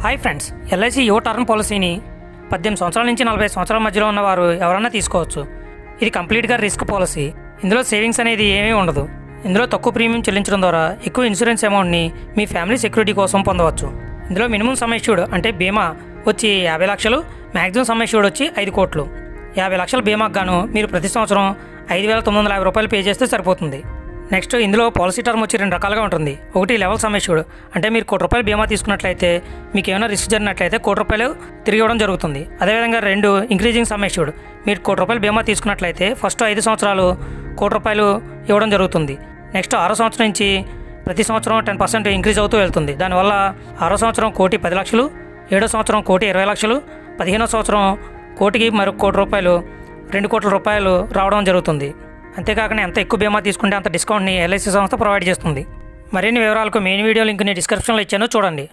Hi friends, LIC యువ term పాలసీని 18 సంవత్సరాల నుంచి 40 సంవత్సరాల మధ్యలో ఉన్నవారు ఎవరన్నా తీసుకోవచ్చు. ఇది కంప్లీట్గా రిస్క్ పాలసీ. ఇందులో సేవింగ్స్ అనేది ఏమీ ఉండదు. ఇందులో తక్కువ ప్రీమియం చెల్లించడం ద్వారా ఎక్కువ ఇన్సూరెన్స్ అమౌంట్ని మీ ఫ్యామిలీ సెక్యూరిటీ కోసం పొందవచ్చు. ఇందులో మినిమం సమ్ అష్యూర్డ్ అంటే బీమా వచ్చి 50 లక్షలు, మ్యాక్సిమం సమ్ అష్యూర్డ్ వచ్చి 5 కోట్లు. 50 లక్షల బీమాకు గాను మీరు ప్రతి సంవత్సరం 5,950 రూపాయలు పే చేస్తే సరిపోతుంది. నెక్స్ట్ ఇందులో పాలసీ టర్మ్ వచ్చి 2 రకాలుగా ఉంటుంది. ఒకటి లెవెల్ సమ్ అష్యూర్డ్ అంటే మీరు ₹1,00,00,000 బీమా తీసుకున్నట్లయితే మీకు ఏమైనా రిస్క్ జరిగినట్లయితే ₹1,00,00,000 తిరిగి ఇవ్వడం జరుగుతుంది. అదేవిధంగా 2 ఇంక్రీజింగ్ సమ్ అష్యూర్డ్, మీరు ₹1,00,00,000 బీమా తీసుకున్నట్లయితే ఫస్ట్ 5 సంవత్సరాలు ₹1,00,00,000 ఇవ్వడం జరుగుతుంది. నెక్స్ట్ 6వ సంవత్సరం నుంచి ప్రతి సంవత్సరం 10% ఇంక్రీజ్ అవుతూ వెళ్తుంది. దానివల్ల 6వ సంవత్సరం ₹1,10,00,000, 7వ సంవత్సరం ₹1,20,00,000, 15వ సంవత్సరం కోటికి మరొక ₹1,00,00,000, ₹2,00,00,000 రావడం జరుగుతుంది. అంతేకాకుండా ఎంత ఎక్కువ బీమా తీసుకుంటే అంత డిస్కౌంట్ని ఎల్ఐసి సంస్థ ప్రొవైడ్ చేస్తుంది. మరిన్ని వివరాలకు మెయిన్ వీడియో లింక్ని డిస్క్రిప్షన్లో ఇచ్చాను, చూడండి.